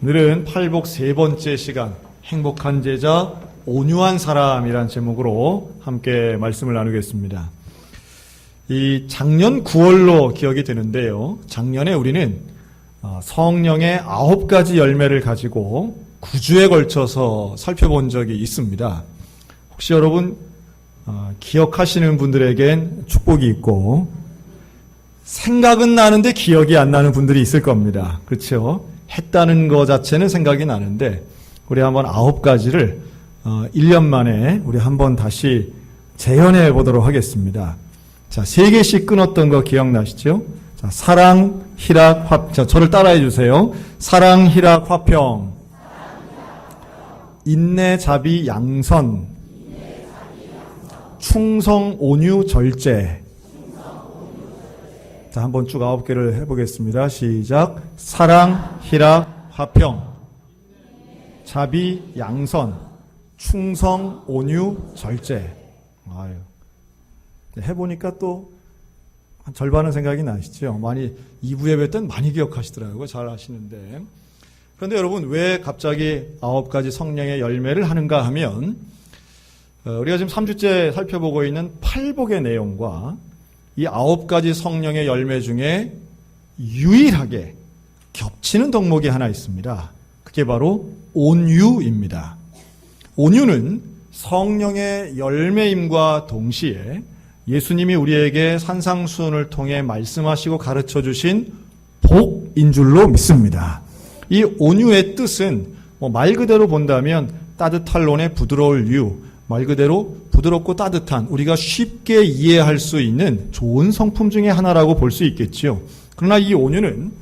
오늘은 팔복 세 번째 시간, 행복한 제자, 온유한 사람이란 제목으로 함께 말씀을 나누겠습니다. 이 작년 9월로 기억이 되는데요. 작년에 우리는 성령의 9가지 열매를 가지고 9주에 걸쳐서 살펴본 적이 있습니다. 혹시 여러분 기억하시는 분들에겐 축복이 있고 생각은 나는데 기억이 안 나는 분들이 있을 겁니다. 그렇죠? 했다는 것 자체는 생각이 나는데 우리 한번 9가지를 1년 만에 우리 한번 다시 재현해 보도록 하겠습니다. 자, 3개씩 끊었던 거 기억나시죠? 자, 사랑, 희락, 자, 저를 따라해 주세요. 사랑, 희락, 화평. 인내, 자비, 양선. 충성, 온유, 절제. 자, 한번 쭉 9개를 해보겠습니다. 시작. 사랑, 희락, 화평. 자비, 양선. 충성, 온유, 절제. 아유. 해보니까 또 한 절반은 생각이 나시죠? 많이 2부 예배 때는 많이 기억하시더라고요. 잘 아시는데. 그런데 여러분 왜 갑자기 9가지 성령의 열매를 하는가 하면 우리가 지금 3주째 살펴보고 있는 팔복의 내용과 이 9가지 성령의 열매 중에 유일하게 겹치는 덕목이 하나 있습니다. 그게 바로 온유입니다. 온유는 성령의 열매임과 동시에 예수님이 우리에게 산상수훈을 통해 말씀하시고 가르쳐 주신 복인 줄로 믿습니다. 이 온유의 뜻은 말 그대로 본다면 따뜻할 논에 부드러울 유, 말 그대로 부드럽고 따뜻한 우리가 쉽게 이해할 수 있는 좋은 성품 중에 하나라고 볼 수 있겠지요. 그러나 이 온유는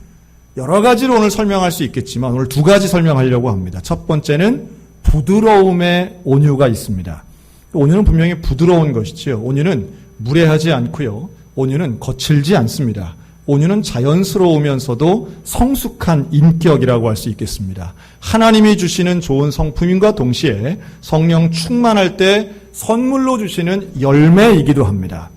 여러 가지로 오늘 설명할 수 있겠지만 오늘 2가지 설명하려고 합니다. 첫 번째는 부드러움의 온유가 있습니다. 온유는 분명히 부드러운 것이지요. 온유는 무례하지 않고요. 온유는 거칠지 않습니다. 온유는 자연스러우면서도 성숙한 인격이라고 할 수 있겠습니다. 하나님이 주시는 좋은 성품인과 동시에 성령 충만할 때 선물로 주시는 열매이기도 합니다.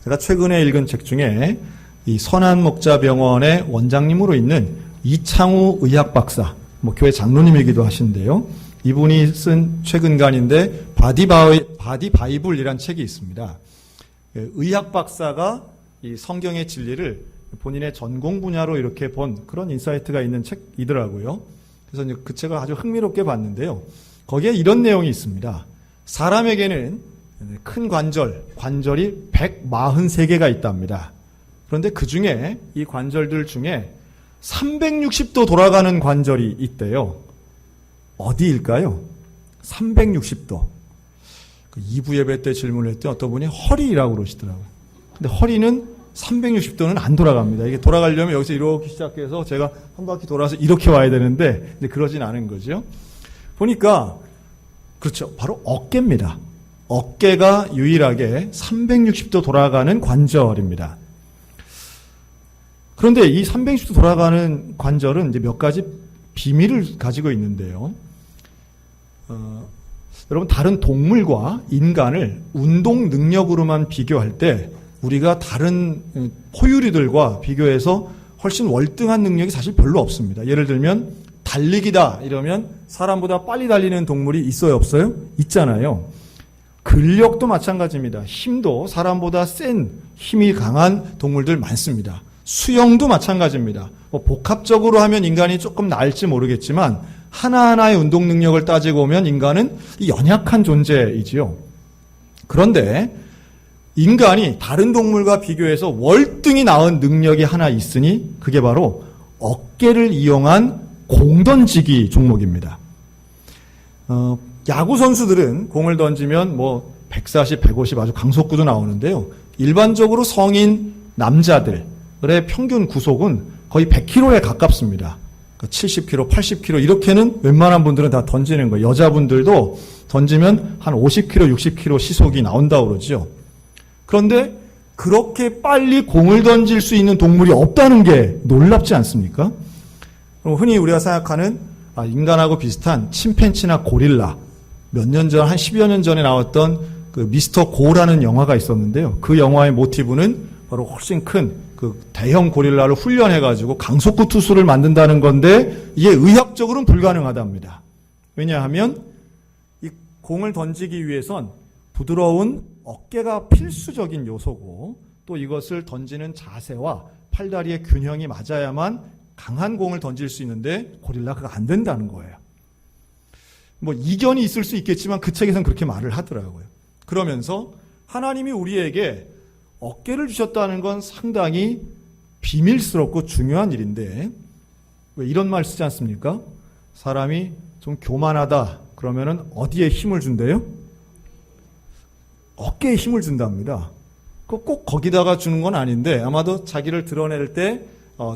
제가 최근에 읽은 책 중에 이 선한목자병원의 원장님으로 있는 이창우 의학박사, 교회 장로님이기도 하신데요. 이분이 쓴 최근간인데 바디 바이블이라는 책이 있습니다. 의학박사가 이 성경의 진리를 본인의 전공 분야로 이렇게 본 그런 인사이트가 있는 책이더라고요. 그래서 그 책을 아주 흥미롭게 봤는데요. 거기에 이런 내용이 있습니다. 사람에게는 큰 관절이 143개가 있답니다. 그런데 그 중에 이 관절들 중에 360도 돌아가는 관절이 있대요. 어디일까요? 360도. 2부 예배 때 질문을 했더니 어떤 분이 허리라고 그러시더라고요. 근데 허리는 360도는 안 돌아갑니다. 이게 돌아가려면 여기서 이렇게 시작해서 제가 한 바퀴 돌아서 이렇게 와야 되는데 근데 그러진 않은 거죠. 보니까 그렇죠. 바로 어깨입니다. 어깨가 유일하게 360도 돌아가는 관절입니다. 그런데 이 360도 돌아가는 관절은 이제 몇 가지 비밀을 가지고 있는데요. 여러분 다른 동물과 인간을 운동 능력으로만 비교할 때 우리가 다른 포유류들과 비교해서 훨씬 월등한 능력이 사실 별로 없습니다. 예를 들면 달리기다 이러면 사람보다 빨리 달리는 동물이 있어요, 없어요? 있잖아요. 근력도 마찬가지입니다. 힘도 사람보다 센 힘이 강한 동물들 많습니다. 수영도 마찬가지입니다. 복합적으로 하면 인간이 조금 나을지 모르겠지만 하나하나의 운동 능력을 따지고 보면 인간은 연약한 존재이지요. 그런데 인간이 다른 동물과 비교해서 월등히 나은 능력이 하나 있으니 그게 바로 어깨를 이용한 공던지기 종목입니다. 야구 선수들은 공을 던지면 140, 150 아주 강속구도 나오는데요. 일반적으로 성인 남자들의 평균 구속은 거의 100km에 가깝습니다. 70km, 80km 이렇게는 웬만한 분들은 다 던지는 거예요. 여자분들도 던지면 한 50km, 60km 시속이 나온다고 그러죠. 그런데 그렇게 빨리 공을 던질 수 있는 동물이 없다는 게 놀랍지 않습니까? 흔히 우리가 생각하는 인간하고 비슷한 침팬치나 고릴라, 몇 년 전, 한 10여 년 전에 나왔던 그 미스터 고라는 영화가 있었는데요. 그 영화의 모티브는 바로 훨씬 큰 그 대형 고릴라를 훈련해가지고 강속구 투수를 만든다는 건데 이게 의학적으로는 불가능하답니다. 왜냐하면 이 공을 던지기 위해선 부드러운 어깨가 필수적인 요소고 또 이것을 던지는 자세와 팔다리의 균형이 맞아야만 강한 공을 던질 수 있는데 고릴라가 안 된다는 거예요. 뭐 이견이 있을 수 있겠지만 그 책에서는 그렇게 말을 하더라고요. 그러면서 하나님이 우리에게 어깨를 주셨다는 건 상당히 비밀스럽고 중요한 일인데 왜 이런 말 쓰지 않습니까? 사람이 좀 교만하다 그러면은 어디에 힘을 준대요? 어깨에 힘을 준답니다. 꼭 거기다가 주는 건 아닌데 아마도 자기를 드러낼 때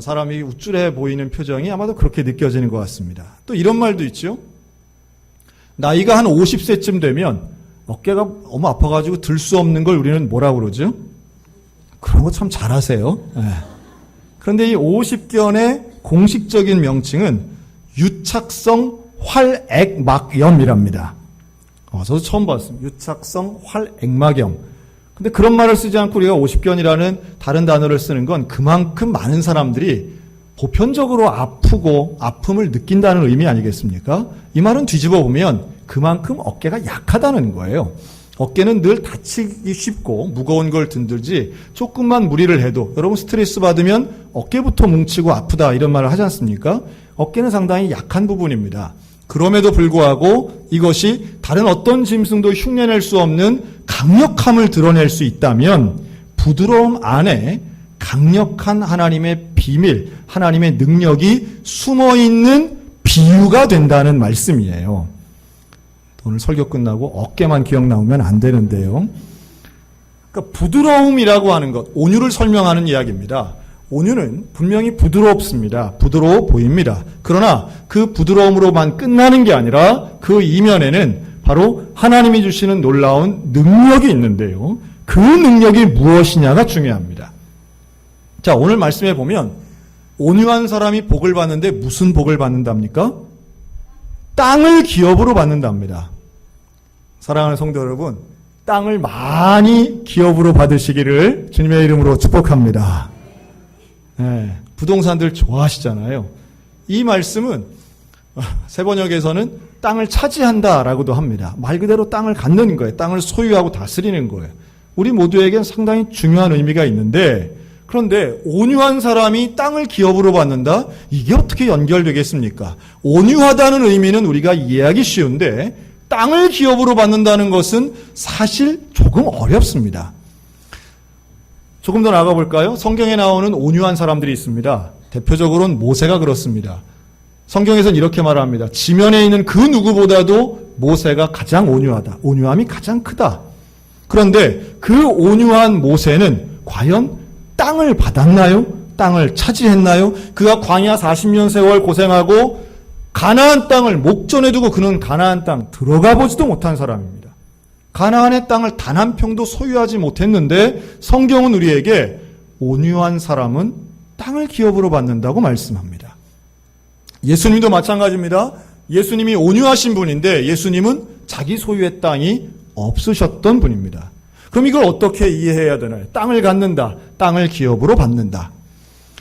사람이 우쭐해 보이는 표정이 아마도 그렇게 느껴지는 것 같습니다. 또 이런 말도 있죠. 나이가 한 50세쯤 되면 어깨가 너무 아파가지고 들 수 없는 걸 우리는 뭐라고 그러죠? 그런 거 참 잘하세요. 네. 그런데 이 50견의 공식적인 명칭은 유착성 활액막염이랍니다. 저도 처음 봤습니다. 유착성 활액막염. 근데 그런 말을 쓰지 않고 우리가 50견이라는 다른 단어를 쓰는 건 그만큼 많은 사람들이 보편적으로 아프고 아픔을 느낀다는 의미 아니겠습니까? 이 말은 뒤집어 보면 그만큼 어깨가 약하다는 거예요. 어깨는 늘 다치기 쉽고 무거운 걸 든들지 조금만 무리를 해도 여러분 스트레스 받으면 어깨부터 뭉치고 아프다 이런 말을 하지 않습니까? 어깨는 상당히 약한 부분입니다. 그럼에도 불구하고 이것이 다른 어떤 짐승도 흉내낼 수 없는 강력함을 드러낼 수 있다면 부드러움 안에 강력한 하나님의 비밀, 하나님의 능력이 숨어있는 비유가 된다는 말씀이에요. 오늘 설교 끝나고 어깨만 기억 나오면 안 되는데요. 그러니까 부드러움이라고 하는 것, 온유를 설명하는 이야기입니다. 온유는 분명히 부드럽습니다. 부드러워 보입니다. 그러나 그 부드러움으로만 끝나는 게 아니라 그 이면에는 바로 하나님이 주시는 놀라운 능력이 있는데요. 그 능력이 무엇이냐가 중요합니다. 자, 오늘 말씀해 보면 온유한 사람이 복을 받는데 무슨 복을 받는답니까? 땅을 기업으로 받는답니다. 사랑하는 성도 여러분, 땅을 많이 기업으로 받으시기를 주님의 이름으로 축복합니다. 네, 부동산들 좋아하시잖아요. 이 말씀은 세번역에서는 땅을 차지한다라고도 합니다. 말 그대로 땅을 갖는 거예요. 땅을 소유하고 다스리는 거예요. 우리 모두에겐 상당히 중요한 의미가 있는데 그런데 온유한 사람이 땅을 기업으로 받는다? 이게 어떻게 연결되겠습니까? 온유하다는 의미는 우리가 이해하기 쉬운데 땅을 기업으로 받는다는 것은 사실 조금 어렵습니다. 조금 더 나가 볼까요? 성경에 나오는 온유한 사람들이 있습니다. 대표적으로는 모세가 그렇습니다. 성경에서는 이렇게 말합니다. 지면에 있는 그 누구보다도 모세가 가장 온유하다. 온유함이 가장 크다. 그런데 그 온유한 모세는 과연 땅을 받았나요? 땅을 차지했나요? 그가 광야 40년 세월 고생하고 가나안 땅을 목전에 두고 그는 가나안 땅 들어가 보지도 못한 사람입니다. 가나안의 땅을 단 한 평도 소유하지 못했는데 성경은 우리에게 온유한 사람은 땅을 기업으로 받는다고 말씀합니다. 예수님도 마찬가지입니다. 예수님이 온유하신 분인데 예수님은 자기 소유의 땅이 없으셨던 분입니다. 그럼 이걸 어떻게 이해해야 되나요? 땅을 갖는다, 땅을 기업으로 받는다.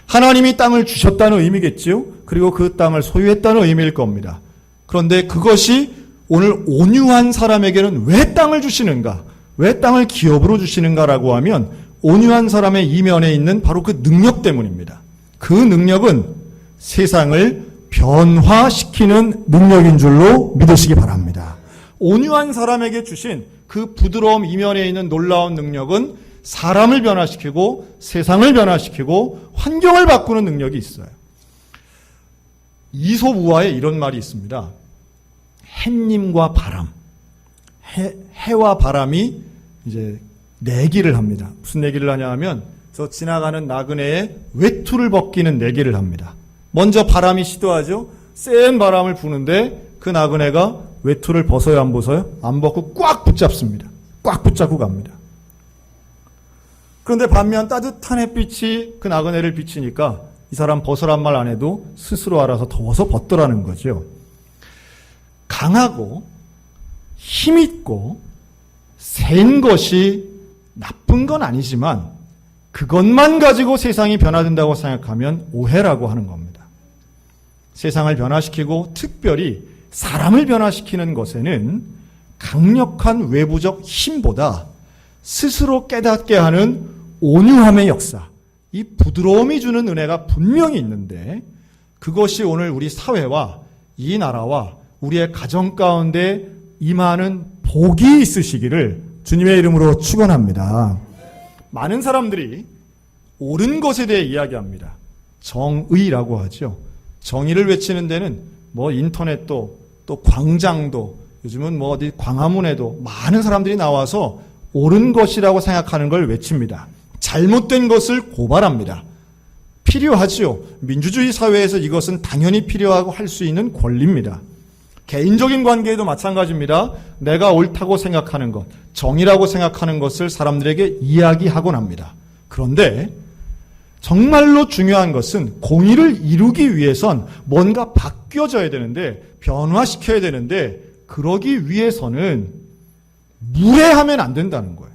하나님이 땅을 주셨다는 의미겠지요? 그리고 그 땅을 소유했다는 의미일 겁니다. 그런데 그것이 오늘 온유한 사람에게는 왜 땅을 주시는가? 왜 땅을 기업으로 주시는가라고 하면 온유한 사람의 이면에 있는 바로 그 능력 때문입니다. 그 능력은 세상을 변화시키는 능력인 줄로 믿으시기 바랍니다. 온유한 사람에게 주신 그 부드러움 이면에 있는 놀라운 능력은 사람을 변화시키고 세상을 변화시키고 환경을 바꾸는 능력이 있어요. 이솝우화에 이런 말이 있습니다. 햇님과 바람, 해와 바람이 이제 내기를 합니다. 무슨 내기를 하냐 하면 저 지나가는 나그네에 외투를 벗기는 내기를 합니다. 먼저 바람이 시도하죠. 센 바람을 부는데 그 나그네가 외투를 벗어요, 안 벗어요? 안 벗고 꽉 붙잡습니다. 꽉 붙잡고 갑니다. 그런데 반면 따뜻한 햇빛이 그 나그네를 비치니까 이 사람 벗으란 말 안 해도 스스로 알아서 더워서 벗더라는 거죠. 강하고 힘있고 센 것이 나쁜 건 아니지만 그것만 가지고 세상이 변화된다고 생각하면 오해라고 하는 겁니다. 세상을 변화시키고 특별히 사람을 변화시키는 것에는 강력한 외부적 힘보다 스스로 깨닫게 하는 온유함의 역사, 이 부드러움이 주는 은혜가 분명히 있는데 그것이 오늘 우리 사회와 이 나라와 우리의 가정 가운데 임하는 복이 있으시기를 주님의 이름으로 축원합니다. 많은 사람들이 옳은 것에 대해 이야기합니다. 정의라고 하죠. 정의를 외치는 데는 뭐 인터넷도 또 광장도 요즘은 뭐 어디 광화문에도 많은 사람들이 나와서 옳은 것이라고 생각하는 걸 외칩니다. 잘못된 것을 고발합니다. 필요하지요. 민주주의 사회에서 이것은 당연히 필요하고 할 수 있는 권리입니다. 개인적인 관계에도 마찬가지입니다. 내가 옳다고 생각하는 것, 정의라고 생각하는 것을 사람들에게 이야기하곤 합니다. 그런데 정말로 중요한 것은 공의를 이루기 위해선 뭔가 바뀌어져야 되는데 변화시켜야 되는데 그러기 위해서는 무례하면 안 된다는 거예요.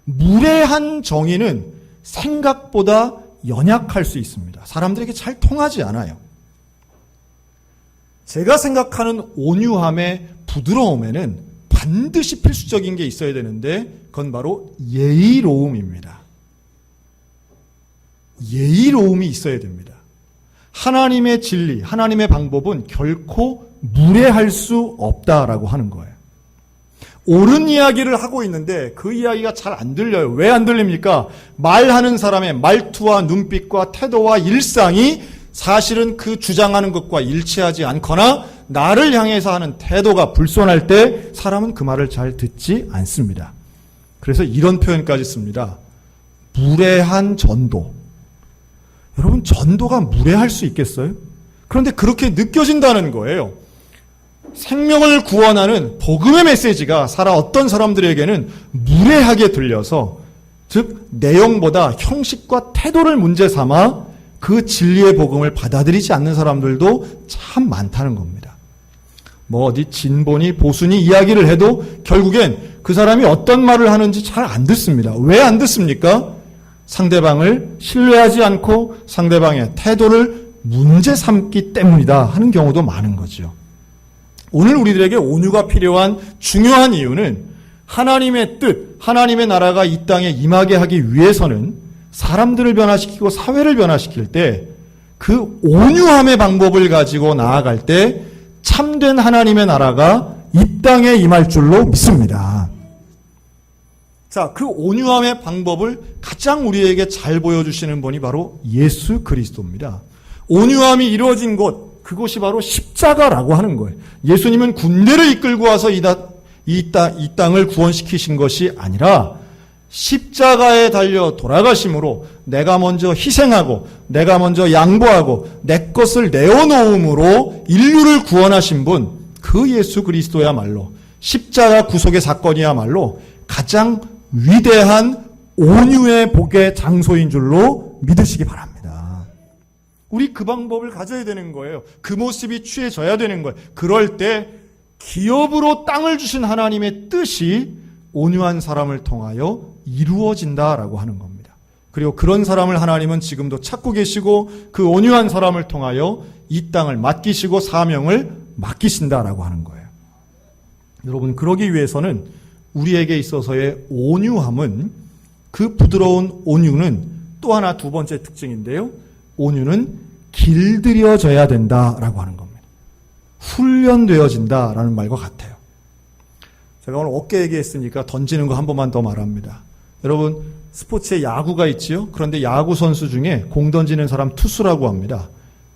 무례한 정의는 생각보다 연약할 수 있습니다. 사람들에게 잘 통하지 않아요. 제가 생각하는 온유함의 부드러움에는 반드시 필수적인 게 있어야 되는데 그건 바로 예의로움입니다. 예의로움이 있어야 됩니다. 하나님의 진리, 하나님의 방법은 결코 무례할 수 없다라고 하는 거예요. 옳은 이야기를 하고 있는데 그 이야기가 잘 안 들려요. 왜 안 들립니까? 말하는 사람의 말투와 눈빛과 태도와 일상이 사실은 그 주장하는 것과 일치하지 않거나 나를 향해서 하는 태도가 불손할 때 사람은 그 말을 잘 듣지 않습니다. 그래서 이런 표현까지 씁니다. 무례한 전도. 여러분, 전도가 무례할 수 있겠어요? 그런데 그렇게 느껴진다는 거예요. 생명을 구원하는 복음의 메시지가 어떤 사람들에게는 무례하게 들려서, 즉 내용보다 형식과 태도를 문제 삼아 그 진리의 복음을 받아들이지 않는 사람들도 참 많다는 겁니다. 뭐 어디 진보니 보수니 이야기를 해도 결국엔 그 사람이 어떤 말을 하는지 잘 안 듣습니다. 왜 안 듣습니까? 상대방을 신뢰하지 않고 상대방의 태도를 문제 삼기 때문이다 하는 경우도 많은 거죠. 오늘 우리들에게 온유가 필요한 중요한 이유는 하나님의 뜻, 하나님의 나라가 이 땅에 임하게 하기 위해서는 사람들을 변화시키고 사회를 변화시킬 때 그 온유함의 방법을 가지고 나아갈 때 참된 하나님의 나라가 이 땅에 임할 줄로 믿습니다. 자, 그 온유함의 방법을 가장 우리에게 잘 보여주시는 분이 바로 예수 그리스도입니다. 온유함이 이루어진 곳, 그곳이 바로 십자가라고 하는 거예요. 예수님은 군대를 이끌고 와서 이 땅을 구원시키신 것이 아니라 십자가에 달려 돌아가심으로 내가 먼저 희생하고 내가 먼저 양보하고 내 것을 내어놓음으로 인류를 구원하신 분, 그 예수 그리스도야말로 십자가 구속의 사건이야말로 가장 위대한 온유의 복의 장소인 줄로 믿으시기 바랍니다. 우리 그 방법을 가져야 되는 거예요. 그 모습이 취해져야 되는 거예요. 그럴 때 기업으로 땅을 주신 하나님의 뜻이 온유한 사람을 통하여 이루어진다라고 하는 겁니다. 그리고 그런 사람을 하나님은 지금도 찾고 계시고 그 온유한 사람을 통하여 이 땅을 맡기시고 사명을 맡기신다라고 하는 거예요. 여러분, 그러기 위해서는 우리에게 있어서의 온유함은, 그 부드러운 온유는 또 하나 두 번째 특징인데요. 온유는 길들여져야 된다라고 하는 겁니다. 훈련되어진다라는 말과 같아요. 제가 오늘 어깨 얘기했으니까 던지는 거 한 번만 더 말합니다. 여러분, 스포츠에 야구가 있지요? 그런데 야구 선수 중에 공 던지는 사람 투수라고 합니다.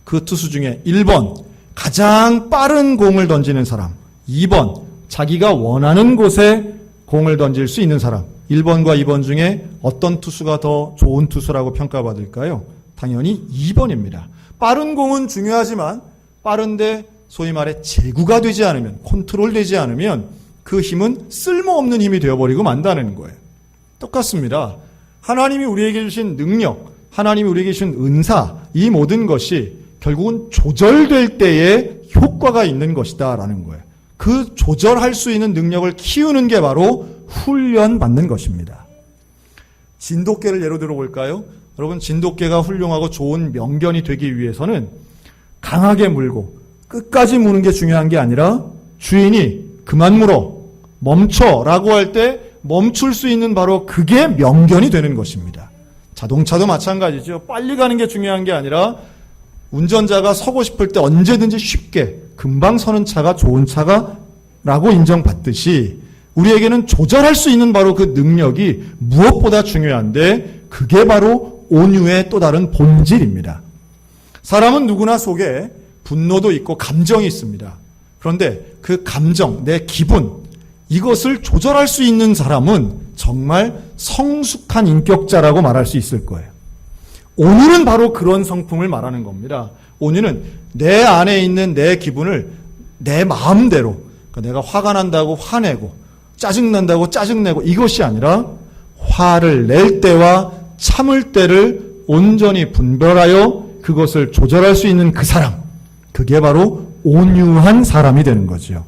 그 투수 중에 1번, 가장 빠른 공을 던지는 사람, 2번, 자기가 원하는 곳에 공을 던질 수 있는 사람. 1번과 2번 중에 어떤 투수가 더 좋은 투수라고 평가받을까요? 당연히 2번입니다. 빠른 공은 중요하지만 빠른데 소위 말해 제구가 되지 않으면, 컨트롤되지 않으면 그 힘은 쓸모없는 힘이 되어버리고 만다는 거예요. 똑같습니다. 하나님이 우리에게 주신 능력, 하나님이 우리에게 주신 은사, 이 모든 것이 결국은 조절될 때에 효과가 있는 것이다라는 거예요. 그 조절할 수 있는 능력을 키우는 게 바로 훈련받는 것입니다. 진돗개를 예로 들어볼까요? 여러분, 진돗개가 훌륭하고 좋은 명견이 되기 위해서는 강하게 물고 끝까지 무는 게 중요한 게 아니라 주인이 그만 물어, 멈춰 라고 할 때 멈출 수 있는 바로 그게 명견이 되는 것입니다. 자동차도 마찬가지죠. 빨리 가는 게 중요한 게 아니라 운전자가 서고 싶을 때 언제든지 쉽게 금방 서는 차가 좋은 차가라고 인정받듯이 우리에게는 조절할 수 있는 바로 그 능력이 무엇보다 중요한데 그게 바로 온유의 또 다른 본질입니다. 사람은 누구나 속에 분노도 있고 감정이 있습니다. 그런데 그 감정, 내 기분, 이것을 조절할 수 있는 사람은 정말 성숙한 인격자라고 말할 수 있을 거예요. 온유는 바로 그런 성품을 말하는 겁니다. 온유는 내 안에 있는 내 기분을 내 마음대로, 그러니까 내가 화가 난다고 화내고 짜증난다고 짜증내고 이것이 아니라 화를 낼 때와 참을 때를 온전히 분별하여 그것을 조절할 수 있는 그 사람, 그게 바로 온유한 사람이 되는 거죠.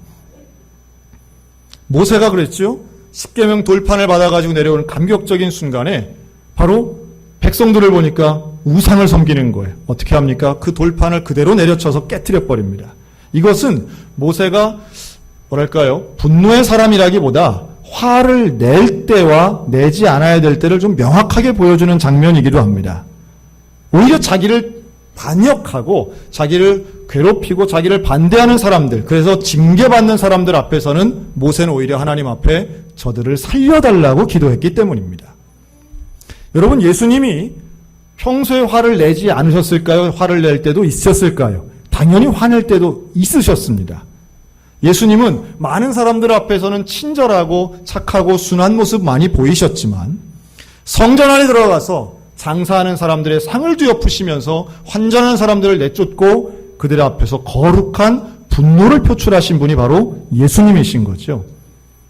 모세가 그랬죠. 십계명 돌판을 받아가지고 내려오는 감격적인 순간에 바로 백성들을 보니까 우상을 섬기는 거예요. 어떻게 합니까? 그 돌판을 그대로 내려쳐서 깨트려 버립니다. 이것은 모세가 뭐랄까요? 분노의 사람이라기보다 화를 낼 때와 내지 않아야 될 때를 좀 명확하게 보여주는 장면이기도 합니다. 오히려 자기를 반역하고 자기를 괴롭히고 자기를 반대하는 사람들, 그래서 징계받는 사람들 앞에서는 모세는 오히려 하나님 앞에 저들을 살려달라고 기도했기 때문입니다. 여러분, 예수님이 평소에 화를 내지 않으셨을까요? 화를 낼 때도 있었을까요? 당연히 화낼 때도 있으셨습니다. 예수님은 많은 사람들 앞에서는 친절하고 착하고 순한 모습 많이 보이셨지만 성전 안에 들어가서 장사하는 사람들의 상을 뒤엎으시면서 환전하는 사람들을 내쫓고 그들 앞에서 거룩한 분노를 표출하신 분이 바로 예수님이신 거죠.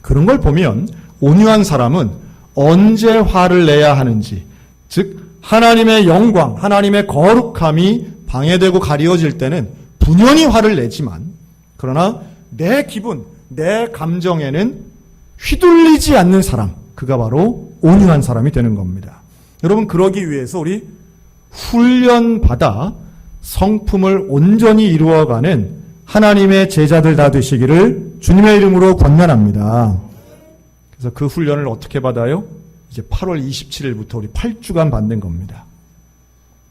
그런 걸 보면 온유한 사람은 언제 화를 내야 하는지, 즉 하나님의 영광, 하나님의 거룩함이 방해되고 가리워질 때는 분연히 화를 내지만 그러나 내 기분, 내 감정에는 휘둘리지 않는 사람, 그가 바로 온유한 사람이 되는 겁니다. 여러분, 그러기 위해서 우리 훈련받아 성품을 온전히 이루어가는 하나님의 제자들 다 되시기를 주님의 이름으로 권면합니다. 그래서 그 훈련을 어떻게 받아요? 이제 8월 27일부터 우리 8주간 받는 겁니다.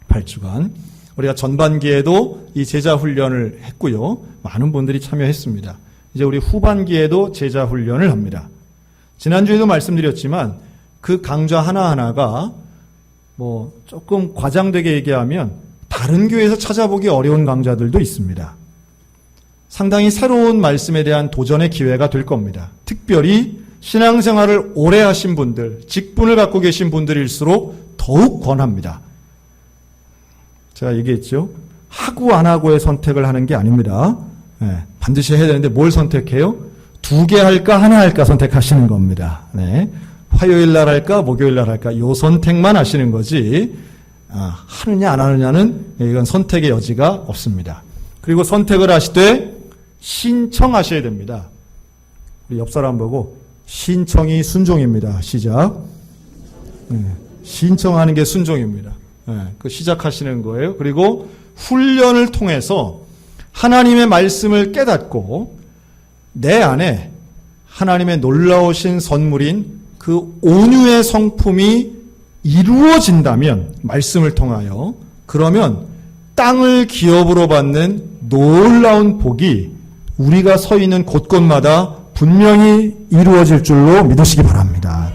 8주간. 우리가 전반기에도 이 제자 훈련을 했고요. 많은 분들이 참여했습니다. 이제 우리 후반기에도 제자 훈련을 합니다. 지난주에도 말씀드렸지만 그 강좌 하나하나가 조금 과장되게 얘기하면 다른 교회에서 찾아보기 어려운 강좌들도 있습니다. 상당히 새로운 말씀에 대한 도전의 기회가 될 겁니다. 특별히 신앙생활을 오래 하신 분들, 직분을 갖고 계신 분들일수록 더욱 권합니다. 제가 얘기했죠. 하고 안 하고의 선택을 하는 게 아닙니다. 네, 반드시 해야 되는데 뭘 선택해요? 2개 할까 하나 할까 선택하시는 겁니다. 네, 화요일 날 할까 목요일 날 할까 이 선택만 하시는 거지 하느냐 안 하느냐는 이건 선택의 여지가 없습니다. 그리고 선택을 하시되 신청하셔야 됩니다. 우리 옆 사람 보고 신청이 순종입니다. 시작. 네, 신청하는 게 순종입니다. 네, 그 시작하시는 거예요. 그리고 훈련을 통해서 하나님의 말씀을 깨닫고 내 안에 하나님의 놀라우신 선물인 그 온유의 성품이 이루어진다면 말씀을 통하여 그러면 땅을 기업으로 받는 놀라운 복이 우리가 서 있는 곳곳마다 분명히 이루어질 줄로 믿으시기 바랍니다.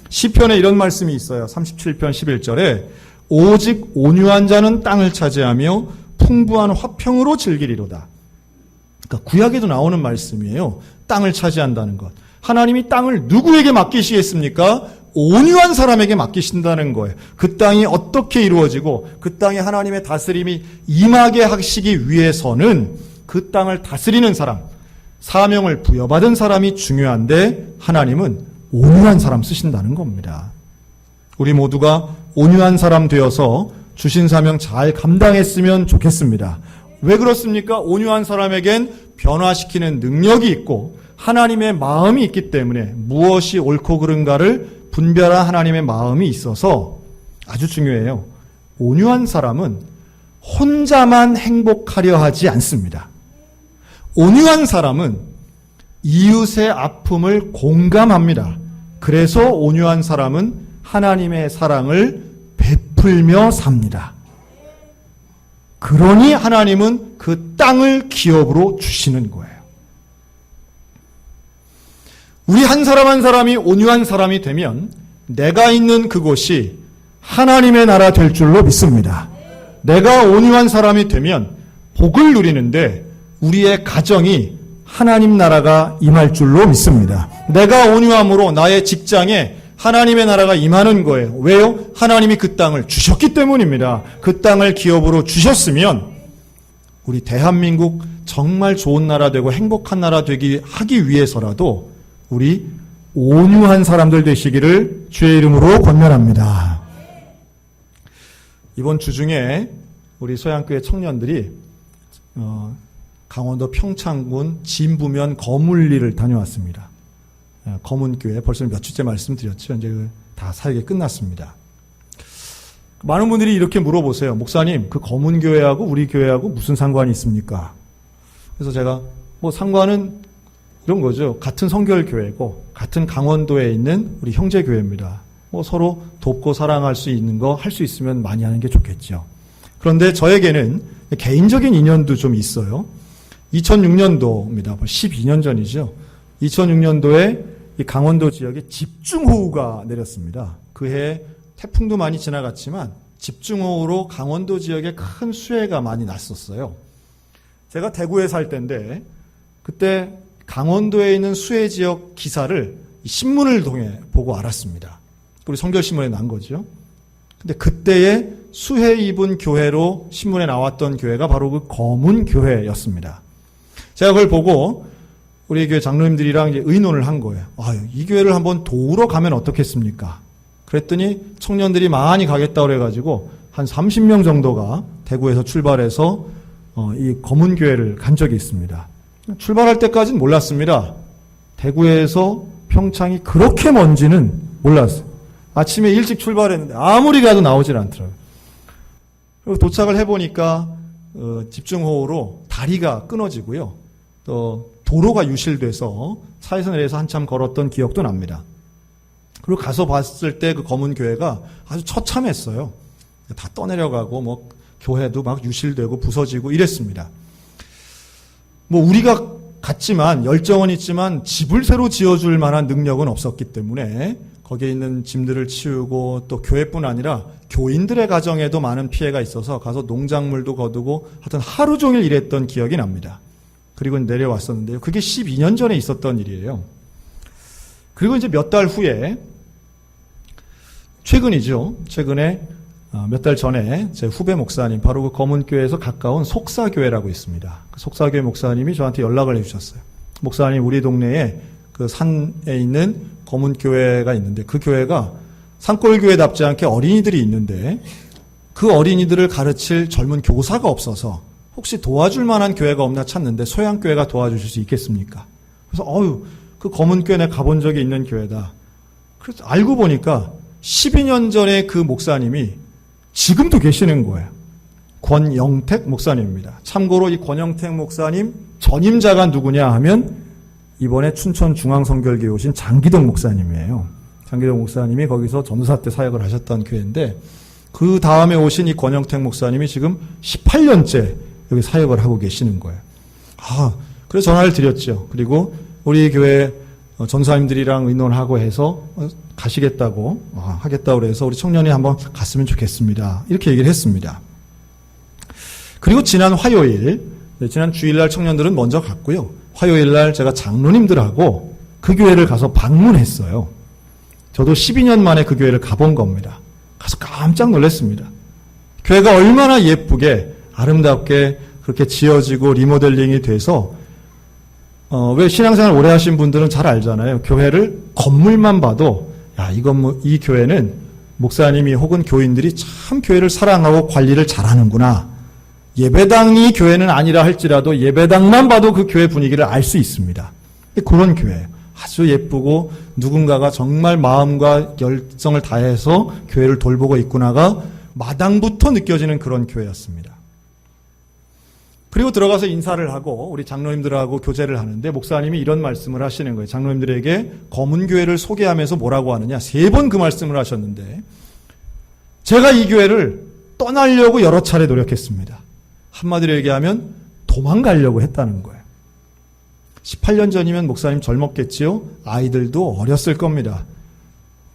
시편에 이런 말씀이 있어요. 37편 11절에 오직 온유한 자는 땅을 차지하며 풍부한 화평으로 즐기리로다. 그러니까 구약에도 나오는 말씀이에요. 땅을 차지한다는 것. 하나님이 땅을 누구에게 맡기시겠습니까? 온유한 사람에게 맡기신다는 거예요. 그 땅이 어떻게 이루어지고 그 땅에 하나님의 다스림이 임하게 하시기 위해서는 그 땅을 다스리는 사람, 사명을 부여받은 사람이 중요한데 하나님은 온유한 사람 쓰신다는 겁니다. 우리 모두가 온유한 사람 되어서 주신 사명 잘 감당했으면 좋겠습니다. 왜 그렇습니까? 온유한 사람에겐 변화시키는 능력이 있고 하나님의 마음이 있기 때문에 무엇이 옳고 그른가를 분별한 하나님의 마음이 있어서 아주 중요해요. 온유한 사람은 혼자만 행복하려 하지 않습니다. 온유한 사람은 이웃의 아픔을 공감합니다. 그래서 온유한 사람은 하나님의 사랑을 베풀며 삽니다. 그러니 하나님은 그 땅을 기업으로 주시는 거예요. 우리 한 사람 한 사람이 온유한 사람이 되면 내가 있는 그곳이 하나님의 나라 될 줄로 믿습니다. 내가 온유한 사람이 되면 복을 누리는데 우리의 가정이 하나님 나라가 임할 줄로 믿습니다. 내가 온유함으로 나의 직장에 하나님의 나라가 임하는 거예요. 왜요? 하나님이 그 땅을 주셨기 때문입니다. 그 땅을 기업으로 주셨으면 우리 대한민국 정말 좋은 나라 되고 행복한 나라 하기 위해서라도 우리 온유한 사람들 되시기를 주의 이름으로 권면합니다. 이번 주 중에 우리 소양교회 청년들이 강원도 평창군 진부면 거물리를 다녀왔습니다. 거문교회 벌써 몇 주째 말씀드렸죠. 이제 다 사역이 끝났습니다. 많은 분들이 이렇게 물어보세요. 목사님, 그 거문교회하고 우리 교회하고 무슨 상관이 있습니까? 그래서 제가 상관은 이런 거죠. 같은 성결교회고 같은 강원도에 있는 우리 형제교회입니다. 서로 돕고 사랑할 수 있는 거 할 수 있으면 많이 하는 게 좋겠죠. 그런데 저에게는 개인적인 인연도 좀 있어요. 2006년도입니다. 12년 전이죠. 2006년도에 이 강원도 지역에 집중호우가 내렸습니다. 그해 태풍도 많이 지나갔지만 집중호우로 강원도 지역에 큰 수해가 많이 났었어요. 제가 대구에 살 때인데 그때 강원도에 있는 수해 지역 기사를 신문을 통해 보고 알았습니다. 우리 성결신문에 난 거죠. 근데 그때의 수해 입은 교회로 신문에 나왔던 교회가 바로 그 거문교회였습니다. 제가 그걸 보고 우리 교회 장로님들이랑 이제 의논을 한 거예요. 이 교회를 한번 도우러 가면 어떻겠습니까? 그랬더니 청년들이 많이 가겠다고 그래가지고 한 30명 정도가 대구에서 출발해서 이 거문교회를 간 적이 있습니다. 출발할 때까지는 몰랐습니다. 대구에서 평창이 그렇게 먼지는 몰랐어요. 아침에 일찍 출발했는데 아무리 가도 나오질 않더라고요. 그리고 도착을 해보니까 집중호우로 다리가 끊어지고요. 또 도로가 유실돼서 차에서 내려서 한참 걸었던 기억도 납니다. 그리고 가서 봤을 때 그 거문교회가 아주 처참했어요. 다 떠내려가고 교회도 막 유실되고 부서지고 이랬습니다. 우리가 갔지만 열정은 있지만 집을 새로 지어줄 만한 능력은 없었기 때문에 거기에 있는 짐들을 치우고 또 교회뿐 아니라 교인들의 가정에도 많은 피해가 있어서 가서 농작물도 거두고 하여튼 하루 종일 일했던 기억이 납니다. 그리고 내려왔었는데요. 그게 12년 전에 있었던 일이에요. 그리고 이제 몇 달 후에 최근에 몇 달 전에 제 후배 목사님, 바로 그 거문교회에서 가까운 속사교회라고 있습니다. 그 속사교회 목사님이 저한테 연락을 해주셨어요. 목사님, 우리 동네에 그 산에 있는 거문교회가 있는데 그 교회가 산골교회답지 않게 어린이들이 있는데 그 어린이들을 가르칠 젊은 교사가 없어서 혹시 도와줄 만한 교회가 없나 찾는데 소양교회가 도와주실 수 있겠습니까? 그래서 그 거문교회 내가 가본 적이 있는 교회다. 그래서 알고 보니까 12년 전에 그 목사님이 지금도 계시는 거예요. 권영택 목사님입니다. 참고로 이 권영택 목사님 전임자가 누구냐 하면 이번에 춘천중앙성결교회 오신 장기덕 목사님이에요. 장기덕 목사님이 거기서 전도사 때 사역을 하셨던 교회인데 그 다음에 오신 이 권영택 목사님이 지금 18년째 여기 사역을 하고 계시는 거예요. 그래서 전화를 드렸죠. 그리고 우리 교회 전사님들이랑 의논하고 해서 가시겠다고 하겠다고 해서 우리 청년이 한번 갔으면 좋겠습니다. 이렇게 얘기를 했습니다. 그리고 지난 주일날 청년들은 먼저 갔고요. 화요일날 제가 장로님들하고 그 교회를 가서 방문했어요. 저도 12년 만에 그 교회를 가본 겁니다. 가서 깜짝 놀랐습니다. 교회가 얼마나 예쁘게 아름답게 그렇게 지어지고 리모델링이 돼서 왜 신앙생활 오래 하신 분들은 잘 알잖아요. 교회를 건물만 봐도 이 교회는 목사님이 혹은 교인들이 참 교회를 사랑하고 관리를 잘하는구나. 예배당이 교회는 아니라 할지라도 예배당만 봐도 그 교회 분위기를 알 수 있습니다. 그런 교회예요. 아주 예쁘고 누군가가 정말 마음과 열정을 다해서 교회를 돌보고 있구나가 마당부터 느껴지는 그런 교회였습니다. 그리고 들어가서 인사를 하고 우리 장로님들하고 교제를 하는데 목사님이 이런 말씀을 하시는 거예요. 장로님들에게 검은교회를 소개하면서 뭐라고 하느냐. 3번 그 말씀을 하셨는데 제가 이 교회를 떠나려고 여러 차례 노력했습니다. 한마디로 얘기하면 도망가려고 했다는 거예요. 18년 전이면 목사님 젊었겠지요? 아이들도 어렸을 겁니다.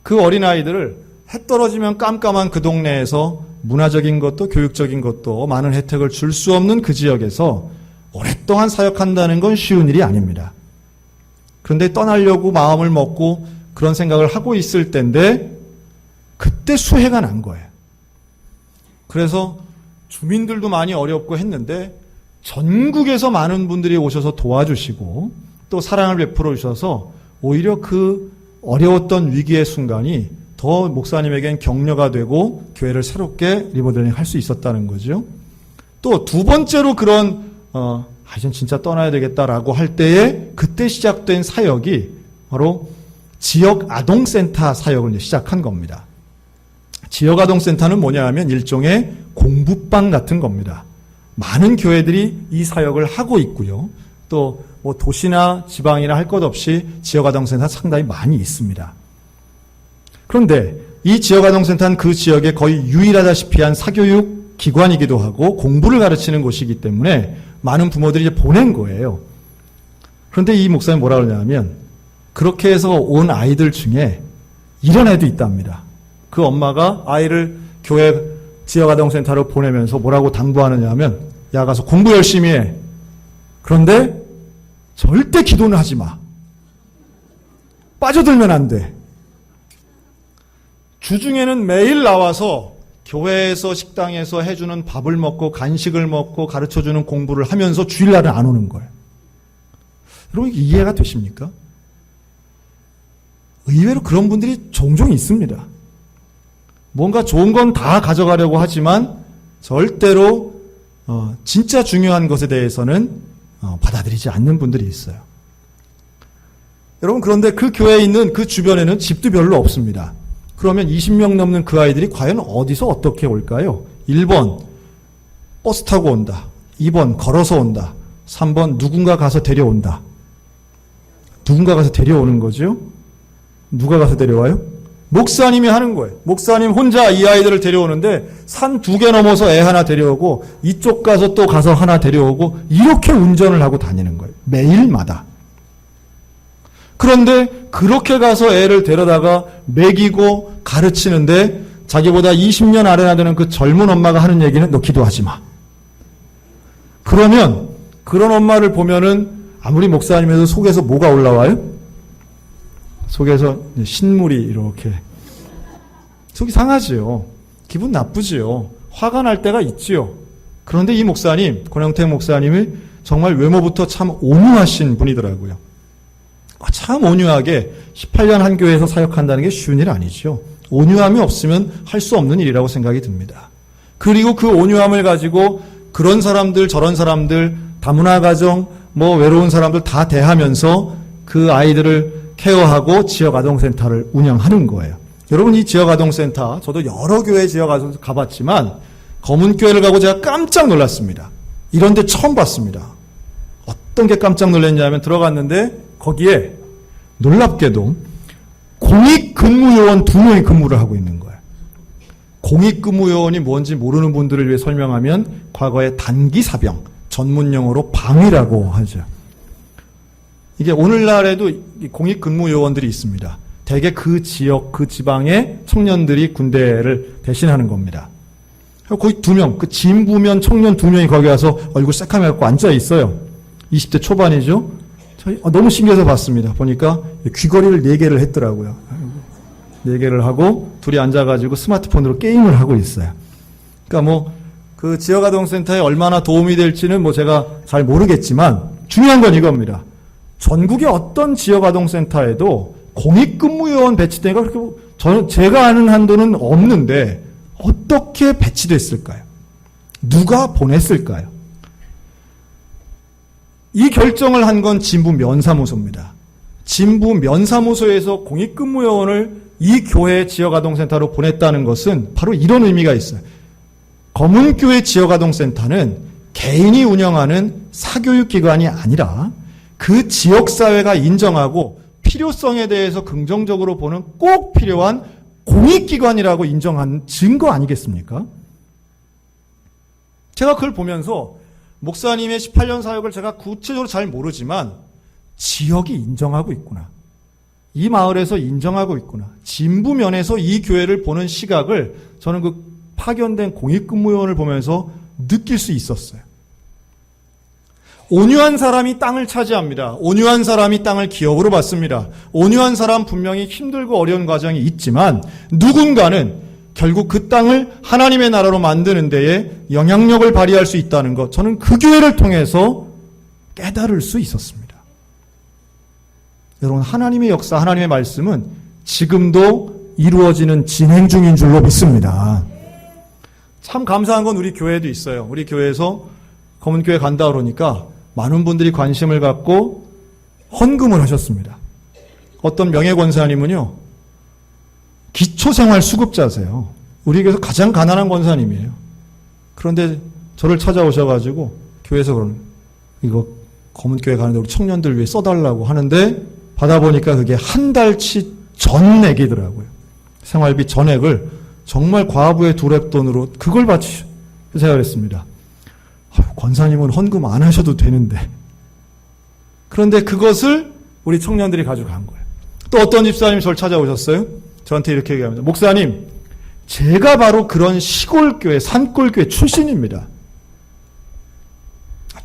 그 어린아이들을 해 떨어지면 깜깜한 그 동네에서 문화적인 것도 교육적인 것도 많은 혜택을 줄 수 없는 그 지역에서 오랫동안 사역한다는 건 쉬운 일이 아닙니다. 그런데 떠나려고 마음을 먹고 그런 생각을 하고 있을 때인데 그때 수해가 난 거예요. 그래서 주민들도 많이 어렵고 했는데 전국에서 많은 분들이 오셔서 도와주시고 또 사랑을 베풀어 주셔서 오히려 그 어려웠던 위기의 순간이 더 목사님에겐 격려가 되고 교회를 새롭게 리모델링 할 수 있었다는 거죠. 또 두 번째로 그런 이젠 진짜 떠나야 되겠다라고 할 때에 그때 시작된 사역이 바로 지역 아동센터 사역을 이제 시작한 겁니다. 지역 아동센터는 뭐냐 하면 일종의 공부방 같은 겁니다. 많은 교회들이 이 사역을 하고 있고요. 또 뭐 도시나 지방이나 할 것 없이 지역 아동센터 상당히 많이 있습니다. 그런데 이 지역 아동센터는 그 지역에 거의 유일하다시피 한 사교육 기관이기도 하고 공부를 가르치는 곳이기 때문에 많은 부모들이 이제 보낸 거예요. 그런데 이 목사님 뭐라 그러냐면 그렇게 해서 온 아이들 중에 이런 애도 있답니다. 그 엄마가 아이를 교회 지역아동센터로 보내면서 뭐라고 당부하느냐 하면 야 가서 공부 열심히 해. 그런데 절대 기도는 하지 마. 빠져들면 안 돼. 주중에는 매일 나와서 교회에서 식당에서 해주는 밥을 먹고 간식을 먹고 가르쳐주는 공부를 하면서 주일날은 안 오는 거예요. 여러분 이해가 되십니까? 의외로 그런 분들이 종종 있습니다. 뭔가 좋은 건 다 가져가려고 하지만 절대로 진짜 중요한 것에 대해서는 받아들이지 않는 분들이 있어요. 여러분 그런데 그 교회에 있는 그 주변에는 집도 별로 없습니다. 그러면 20명 넘는 그 아이들이 과연 어디서 어떻게 올까요? 1번 버스 타고 온다. 2번 걸어서 온다. 3번 누군가 가서 데려온다. 누군가 가서 데려오는 거죠. 누가 가서 데려와요? 목사님이 하는 거예요. 목사님 혼자 이 아이들을 데려오는데 산 2개 넘어서 애 하나 데려오고 이쪽 가서 또 가서 하나 데려오고 이렇게 운전을 하고 다니는 거예요. 매일마다. 그런데 그렇게 가서 애를 데려다가 먹이고 가르치는데 자기보다 20년 아래나 되는 그 젊은 엄마가 하는 얘기는 너 기도하지 마. 그러면 그런 엄마를 보면은 아무리 목사님에도 속에서 뭐가 올라와요? 속에서 신물이 이렇게 속이 상하지요. 기분 나쁘지요. 화가 날 때가 있지요. 그런데 이 목사님, 권영택 목사님이 정말 외모부터 참 온유하신 분이더라고요. 참 온유하게 18년 한 교회에서 사역한다는 게 쉬운 일 아니죠. 온유함이 없으면 할 수 없는 일이라고 생각이 듭니다. 그리고 그 온유함을 가지고 그런 사람들 저런 사람들 다문화 가정 뭐 외로운 사람들 다 대하면서 그 아이들을 케어하고 지역아동센터를 운영하는 거예요. 여러분 이 지역아동센터 저도 여러 교회 지역아동센터 가봤지만 검은교회를 가고 제가 깜짝 놀랐습니다. 이런 데 처음 봤습니다. 어떤 게 깜짝 놀랐냐면 들어갔는데 거기에 놀랍게도 공익근무요원 2명이 근무를 하고 있는 거예요. 공익근무요원이 뭔지 모르는 분들을 위해 설명하면 과거에 단기사병, 전문용어로 방위라고 하죠. 이게 오늘날에도 공익근무요원들이 있습니다. 대개 그 지역, 그 지방의 청년들이 군대를 대신하는 겁니다. 거의 2명, 그 진부면 청년 2명이 거기 와서 얼굴 새카매갖고 앉아 있어요. 20대 초반이죠. 너무 신기해서 봤습니다. 보니까 귀걸이를 4개를 했더라고요. 4개를 하고 둘이 앉아가지고 스마트폰으로 게임을 하고 있어요. 그러니까 뭐 그 지역아동센터에 얼마나 도움이 될지는 뭐 제가 잘 모르겠지만 중요한 건 이겁니다. 전국의 어떤 지역아동센터에도 공익근무요원 배치되니까 그렇게 제가 아는 한도는 없는데 어떻게 배치됐을까요? 누가 보냈을까요? 이 결정을 한 건 진부 면사무소입니다. 진부 면사무소에서 공익근무요원을 이 교회 지역아동센터로 보냈다는 것은 바로 이런 의미가 있어요. 검은교회 지역아동센터는 개인이 운영하는 사교육기관이 아니라 그 지역사회가 인정하고 필요성에 대해서 긍정적으로 보는 꼭 필요한 공익기관이라고 인정한 증거 아니겠습니까? 제가 그걸 보면서 목사님의 18년 사역을 제가 구체적으로 잘 모르지만 지역이 인정하고 있구나. 이 마을에서 인정하고 있구나. 진부면에서 이 교회를 보는 시각을 저는 그 파견된 공익근무요원을 보면서 느낄 수 있었어요. 온유한 사람이 땅을 차지합니다. 온유한 사람이 땅을 기업으로 받습니다. 온유한 사람 분명히 힘들고 어려운 과정이 있지만 누군가는 결국 그 땅을 하나님의 나라로 만드는 데에 영향력을 발휘할 수 있다는 것, 저는 그 교회를 통해서 깨달을 수 있었습니다. 여러분, 하나님의 역사, 하나님의 말씀은 지금도 이루어지는 진행 중인 줄로 믿습니다. 참 감사한 건 우리 교회도 있어요. 우리 교회에서 검은교회 간다 그러니까 많은 분들이 관심을 갖고 헌금을 하셨습니다. 어떤 명예권사님은요, 기초생활 수급자세요. 우리 교회에서 가장 가난한 권사님이에요. 그런데 저를 찾아오셔가지고 교회에서 그러는, 이거 검은교회 가는데 우리 청년들 위해 써달라고 하는데 받아보니까 그게 한 달치 전액이더라고요. 생활비 전액을 정말 과부의 두랩돈으로 그걸 바치셔. 제가 그랬습니다. 권사님은 헌금 안 하셔도 되는데. 그런데 그것을 우리 청년들이 가져간 거예요. 또 어떤 집사님이 저를 찾아오셨어요. 저한테 이렇게 얘기합니다. 목사님, 제가 바로 그런 시골교회, 산골교회 출신입니다.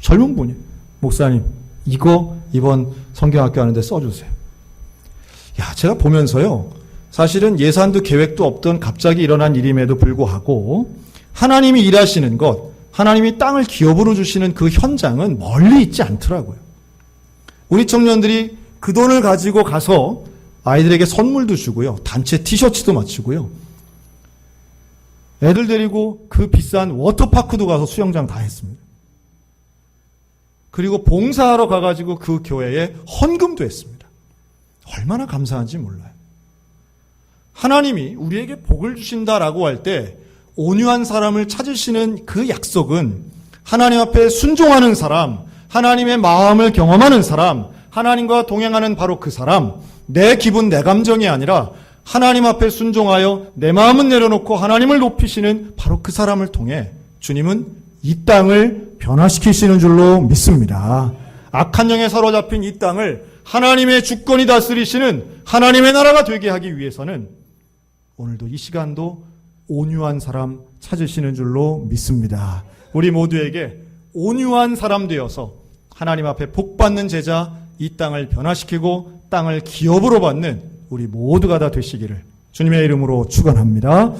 젊은 분이, 목사님, 이거 이번 성경학교 하는데 써주세요. 야, 제가 보면서요, 사실은 예산도 계획도 없던 갑자기 일어난 일임에도 불구하고 하나님이 일하시는 것, 하나님이 땅을 기업으로 주시는 그 현장은 멀리 있지 않더라고요. 우리 청년들이 그 돈을 가지고 가서 아이들에게 선물도 주고요. 단체 티셔츠도 맞추고요. 애들 데리고 그 비싼 워터파크도 가서 수영장 다 했습니다. 그리고 봉사하러 가가지고 그 교회에 헌금도 했습니다. 얼마나 감사한지 몰라요. 하나님이 우리에게 복을 주신다라고 할 때 온유한 사람을 찾으시는 그 약속은 하나님 앞에 순종하는 사람, 하나님의 마음을 경험하는 사람, 하나님과 동행하는 바로 그 사람, 내 기분, 내 감정이 아니라 하나님 앞에 순종하여 내 마음은 내려놓고 하나님을 높이시는 바로 그 사람을 통해 주님은 이 땅을 변화시키시는 줄로 믿습니다. 악한 영에 사로잡힌 이 땅을 하나님의 주권이 다스리시는 하나님의 나라가 되게 하기 위해서는 오늘도 이 시간도 온유한 사람 찾으시는 줄로 믿습니다. 우리 모두에게 온유한 사람 되어서 하나님 앞에 복받는 제자, 이 땅을 변화시키고 땅을 기업으로 받는 우리 모두가 다 되시기를 주님의 이름으로 축원합니다.